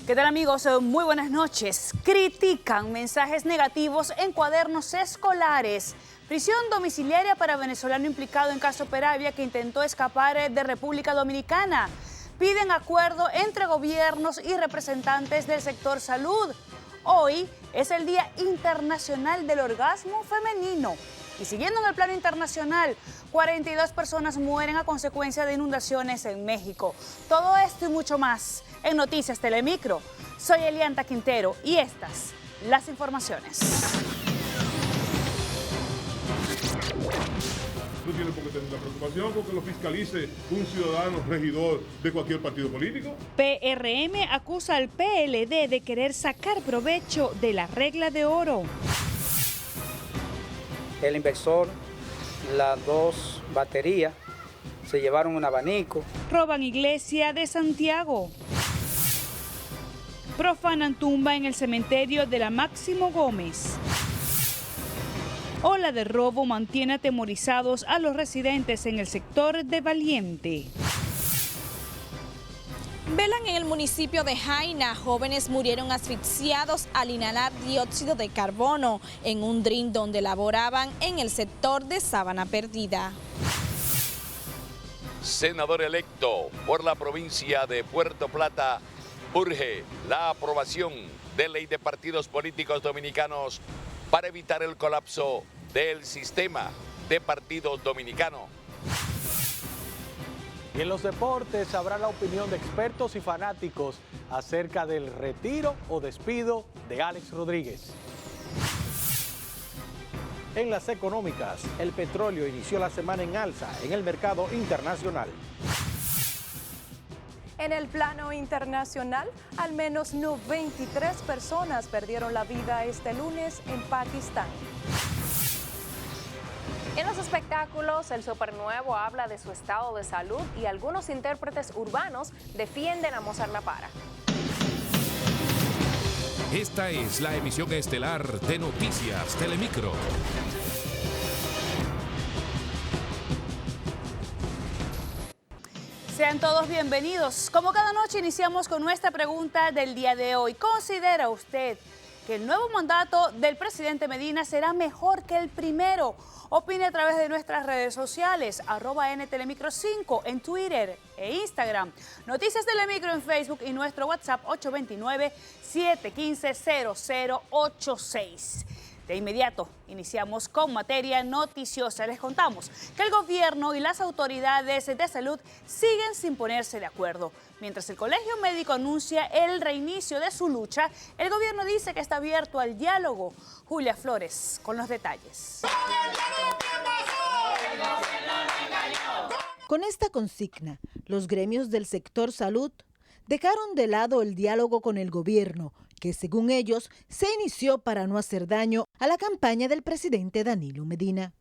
¿Qué tal, amigos? Muy buenas noches. Critican mensajes negativos en cuadernos escolares. Prisión domiciliaria para venezolano implicado en caso Peravia que intentó escapar de República Dominicana. Piden acuerdo entre gobiernos y representantes del sector salud. Hoy es el Día Internacional del Orgasmo Femenino. Y siguiendo en el plano internacional, 42 personas mueren a consecuencia de inundaciones en México. Todo esto y mucho más en Noticias Telemicro. Soy Elianta Quintero y estas las informaciones. No tiene por qué tener la preocupación con que lo fiscalice un ciudadano regidor de cualquier partido político. PRM acusa al PLD de querer sacar provecho de la regla de oro. El inversor, las 2 baterías, se llevaron un abanico. Roban iglesia de Santiago. Profanan tumba en el cementerio de la Máximo Gómez. Ola de robo mantiene atemorizados a los residentes en el sector de Valiente. Velan en el municipio de Jaina, jóvenes murieron asfixiados al inhalar dióxido de carbono en un drin donde laboraban en el sector de Sabana Perdida. Senador electo por la provincia de Puerto Plata urge la aprobación de ley de partidos políticos dominicanos para evitar el colapso del sistema de partidos dominicano. Y en los deportes habrá la opinión de expertos y fanáticos acerca del retiro o despido de Alex Rodríguez. En las económicas, el petróleo inició la semana en alza en el mercado internacional. En el plano internacional, al menos 93 personas perdieron la vida este lunes en Pakistán. En los espectáculos, el supernuevo habla de su estado de salud y algunos intérpretes urbanos defienden a Mozart La Para. Esta es la emisión estelar de Noticias Telemicro. Sean todos bienvenidos. Como cada noche iniciamos con nuestra pregunta del día de hoy. ¿Considera usted que el nuevo mandato del presidente Medina será mejor que el primero? Opine a través de nuestras redes sociales, @NTelemicro5 en Twitter e Instagram, Noticias Telemicro en Facebook y nuestro WhatsApp 829-715-0086. De inmediato, iniciamos con materia noticiosa. Les contamos que el gobierno y las autoridades de salud siguen sin ponerse de acuerdo. Mientras el Colegio Médico anuncia el reinicio de su lucha, el gobierno dice que está abierto al diálogo. Julia Flores con los detalles. Con esta consigna, los gremios del sector salud dejaron de lado el diálogo con el gobierno, que según ellos se inició para no hacer daño a la campaña del presidente Danilo Medina.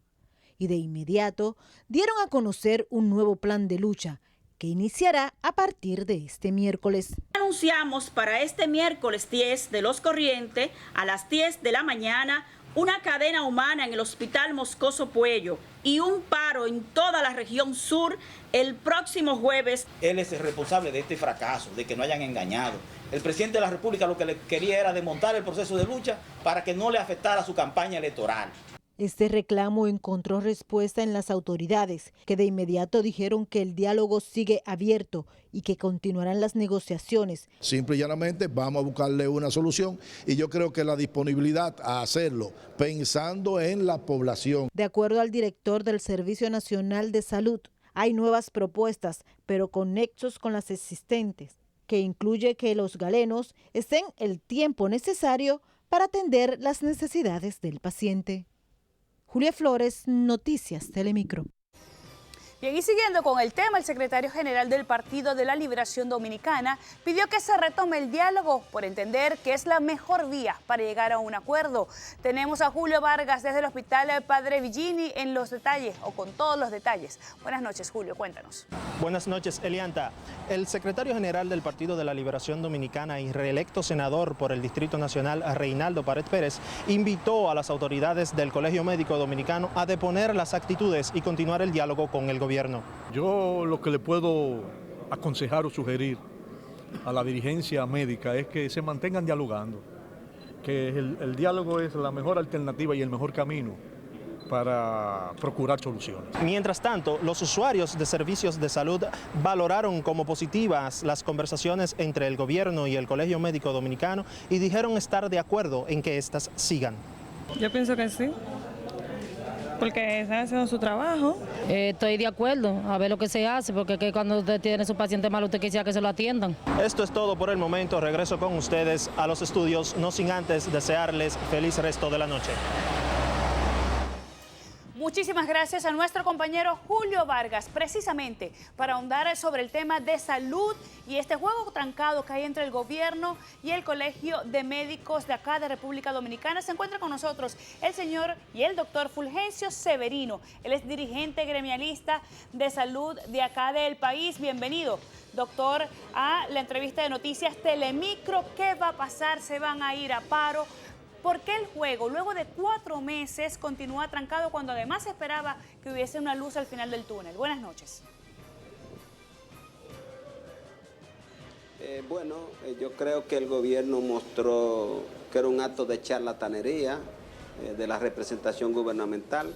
Y de inmediato dieron a conocer un nuevo plan de lucha que iniciará a partir de este miércoles. Anunciamos para este miércoles 10 de los corrientes a las 10 de la mañana una cadena humana en el Hospital Moscoso Puello y un paro en toda la región sur el próximo jueves. Él es el responsable de este fracaso, de que no hayan engañado. El presidente de la República lo que le quería era desmontar el proceso de lucha para que no le afectara su campaña electoral. Este reclamo encontró respuesta en las autoridades, que de inmediato dijeron que el diálogo sigue abierto y que continuarán las negociaciones. Simple y llanamente vamos a buscarle una solución y yo creo que la disponibilidad a hacerlo pensando en la población. De acuerdo al director del Servicio Nacional de Salud, hay nuevas propuestas, pero con nexos con las existentes, que incluye que los galenos estén el tiempo necesario para atender las necesidades del paciente. Julia Flores, Noticias Telemicro. Bien, y siguiendo con el tema, el secretario general del Partido de la Liberación Dominicana pidió que se retome el diálogo por entender que es la mejor vía para llegar a un acuerdo. Tenemos a Julio Vargas desde el Hospital Padre Villini en los detalles, o con todos los detalles. Buenas noches, Julio, cuéntanos. Buenas noches, Elianta. El secretario general del Partido de la Liberación Dominicana y reelecto senador por el Distrito Nacional, Reinaldo Pared Pérez, invitó a las autoridades del Colegio Médico Dominicano a deponer las actitudes y continuar el diálogo con el gobierno. Yo lo que le puedo aconsejar o sugerir a la dirigencia médica es que se mantengan dialogando, que el diálogo es la mejor alternativa y el mejor camino para procurar soluciones. Mientras tanto, los usuarios de servicios de salud valoraron como positivas las conversaciones entre el gobierno y el Colegio Médico Dominicano y dijeron estar de acuerdo en que éstas sigan. Yo pienso que sí, porque están haciendo su trabajo. Estoy de acuerdo, a ver lo que se hace, porque que cuando usted tiene su paciente malo, usted quisiera que se lo atiendan. Esto es todo por el momento. Regreso con ustedes a los estudios, no sin antes desearles feliz resto de la noche. Muchísimas gracias a nuestro compañero Julio Vargas, precisamente para ahondar sobre el tema de salud y este juego trancado que hay entre el gobierno y el Colegio de Médicos de acá de República Dominicana. Se encuentra con nosotros el señor y el doctor Fulgencio Severino. Él es dirigente gremialista de salud de acá del país. Bienvenido, doctor, a la entrevista de Noticias Telemicro. ¿Qué va a pasar? ¿Se van a ir a paro? ¿Por qué el juego, luego de 4 meses, continúa trancado cuando además se esperaba que hubiese una luz al final del túnel? Buenas noches. Yo creo que el gobierno mostró que era un acto de charlatanería de la representación gubernamental.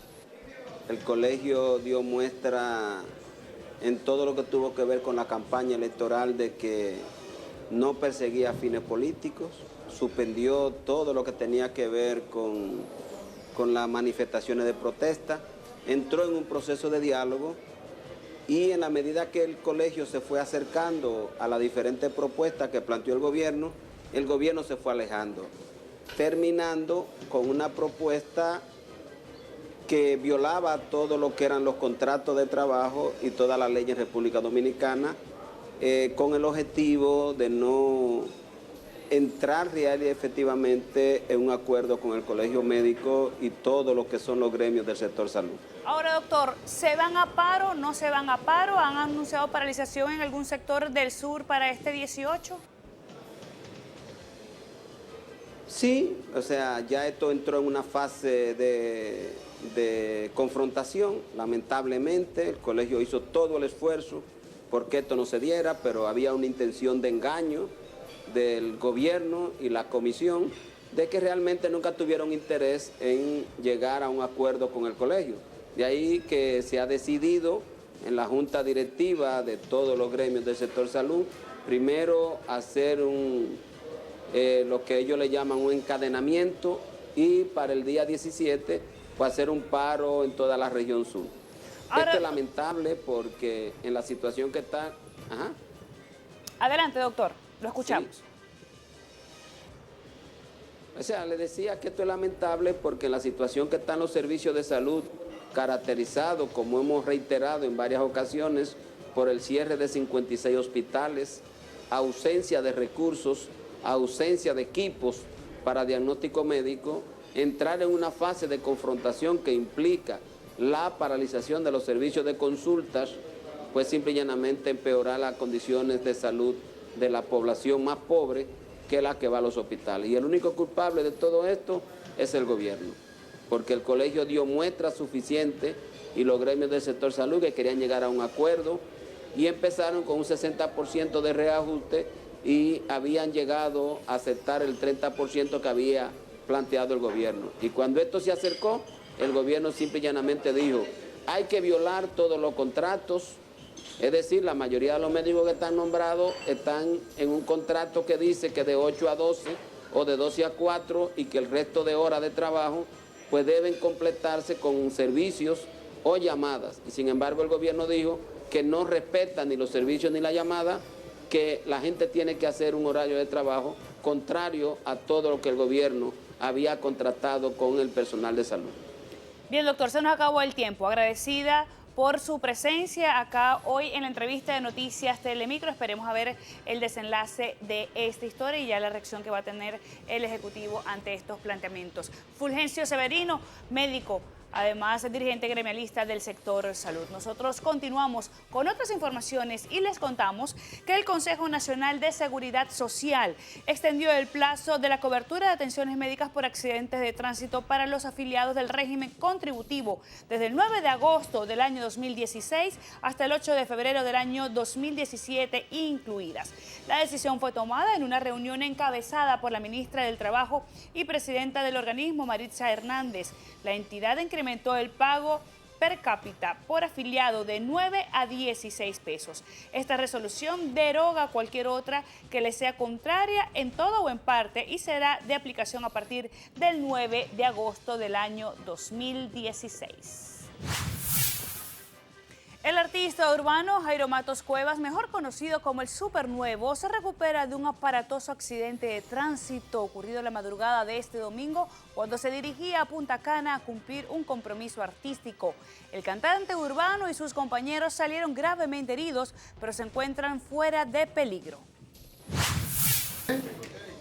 El colegio dio muestra en todo lo que tuvo que ver con la campaña electoral de que no perseguía fines políticos, suspendió todo lo que tenía que ver con las manifestaciones de protesta, entró en un proceso de diálogo y en la medida que el colegio se fue acercando a las diferentes propuestas que planteó el gobierno se fue alejando, terminando con una propuesta que violaba todo lo que eran los contratos de trabajo y todas las leyes en República Dominicana, con el objetivo de no entrar real y efectivamente en un acuerdo con el colegio médico y todo lo que son los gremios del sector salud. Ahora, doctor, ¿se van a paro? ¿No se van a paro? ¿Han anunciado paralización en algún sector del sur para este 18? Sí, o sea, ya esto entró en una fase de confrontación. Lamentablemente, el colegio hizo todo el esfuerzo porque esto no se diera, pero había una intención de engaño del gobierno y la comisión de que realmente nunca tuvieron interés en llegar a un acuerdo con el colegio. De ahí que se ha decidido en la junta directiva de todos los gremios del sector salud, primero hacer lo que ellos le llaman un encadenamiento y para el día 17 pues hacer un paro en toda la región sur. Ahora, esto es lamentable porque en la situación que está... Ajá. Adelante, doctor. Lo escuchamos. Sí. O sea, le decía que esto es lamentable porque en la situación que están los servicios de salud, caracterizados, como hemos reiterado en varias ocasiones, por el cierre de 56 hospitales, ausencia de recursos, ausencia de equipos para diagnóstico médico, entrar en una fase de confrontación que implica la paralización de los servicios de consultas, pues simple y llanamente empeorar las condiciones de salud de la población más pobre que la que va a los hospitales. Y el único culpable de todo esto es el gobierno, porque el colegio dio muestra suficiente y los gremios del sector salud que querían llegar a un acuerdo y empezaron con un 60% de reajuste y habían llegado a aceptar el 30% que había planteado el gobierno. Y cuando esto se acercó, el gobierno simple y llanamente dijo, hay que violar todos los contratos. Es decir, la mayoría de los médicos que están nombrados están en un contrato que dice que de 8 a 12 o de 12 a 4 y que el resto de horas de trabajo pues deben completarse con servicios o llamadas. Y sin embargo el gobierno dijo que no respeta ni los servicios ni la llamada, que la gente tiene que hacer un horario de trabajo contrario a todo lo que el gobierno había contratado con el personal de salud. Bien, doctor, se nos acabó el tiempo. Agradecida por su presencia acá hoy en la entrevista de Noticias Telemicro. Esperemos a ver el desenlace de esta historia y ya la reacción que va a tener el Ejecutivo ante estos planteamientos. Fulgencio Severino, médico además dirigente gremialista del sector salud. Nosotros continuamos con otras informaciones y les contamos que el Consejo Nacional de Seguridad Social extendió el plazo de la cobertura de atenciones médicas por accidentes de tránsito para los afiliados del régimen contributivo desde el 9 de agosto del año 2016 hasta el 8 de febrero del año 2017 incluidas. La decisión fue tomada en una reunión encabezada por la ministra del Trabajo y presidenta del organismo, Maritza Hernández. La entidad incrementó el pago per cápita por afiliado de 9 a 16 pesos. Esta resolución deroga cualquier otra que le sea contraria en todo o en parte y será de aplicación a partir del 9 de agosto del año 2016. El artista urbano Jairo Matos Cuevas, mejor conocido como el Supernuevo, se recupera de un aparatoso accidente de tránsito ocurrido la madrugada de este domingo cuando se dirigía a Punta Cana a cumplir un compromiso artístico. El cantante urbano y sus compañeros salieron gravemente heridos, pero se encuentran fuera de peligro.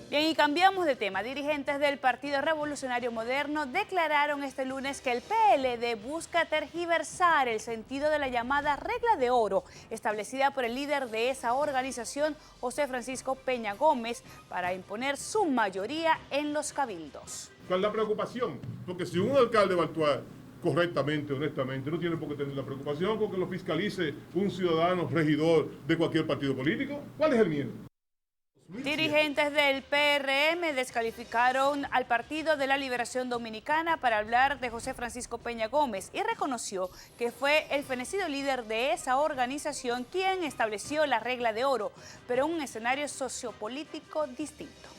Bien, y cambiamos de tema. Dirigentes del Partido Revolucionario Moderno declararon este lunes que el PLD busca tergiversar el sentido de la llamada regla de oro establecida por el líder de esa organización, José Francisco Peña Gómez, para imponer su mayoría en los cabildos. ¿Cuál es la preocupación? Porque si un alcalde va a actuar correctamente, honestamente, no tiene por qué tener la preocupación con que lo fiscalice un ciudadano regidor de cualquier partido político. ¿Cuál es el miedo? Dirigentes del PRM descalificaron al Partido de la Liberación Dominicana para hablar de José Francisco Peña Gómez y reconoció que fue el fenecido líder de esa organización quien estableció la regla de oro, pero en un escenario sociopolítico distinto.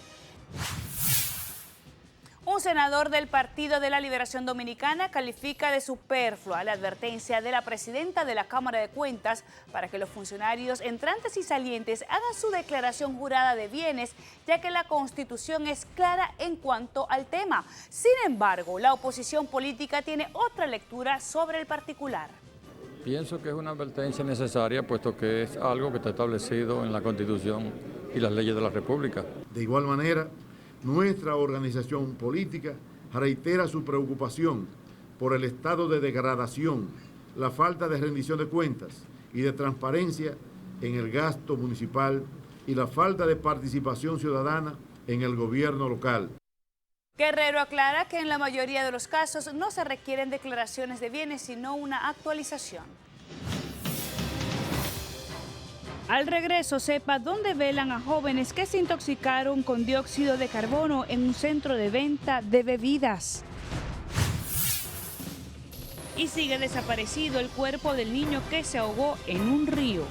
Un senador del Partido de la Liberación Dominicana califica de superflua la advertencia de la presidenta de la Cámara de Cuentas para que los funcionarios entrantes y salientes hagan su declaración jurada de bienes, ya que la Constitución es clara en cuanto al tema. Sin embargo, la oposición política tiene otra lectura sobre el particular. Pienso que es una advertencia necesaria, puesto que es algo que está establecido en la Constitución y las leyes de la República. De igual manera, nuestra organización política reitera su preocupación por el estado de degradación, la falta de rendición de cuentas y de transparencia en el gasto municipal y la falta de participación ciudadana en el gobierno local. Guerrero aclara que en la mayoría de los casos no se requieren declaraciones de bienes, sino una actualización. Al regreso, sepa dónde velan a jóvenes que se intoxicaron con dióxido de carbono en un centro de venta de bebidas. Y sigue desaparecido el cuerpo del niño que se ahogó en un río.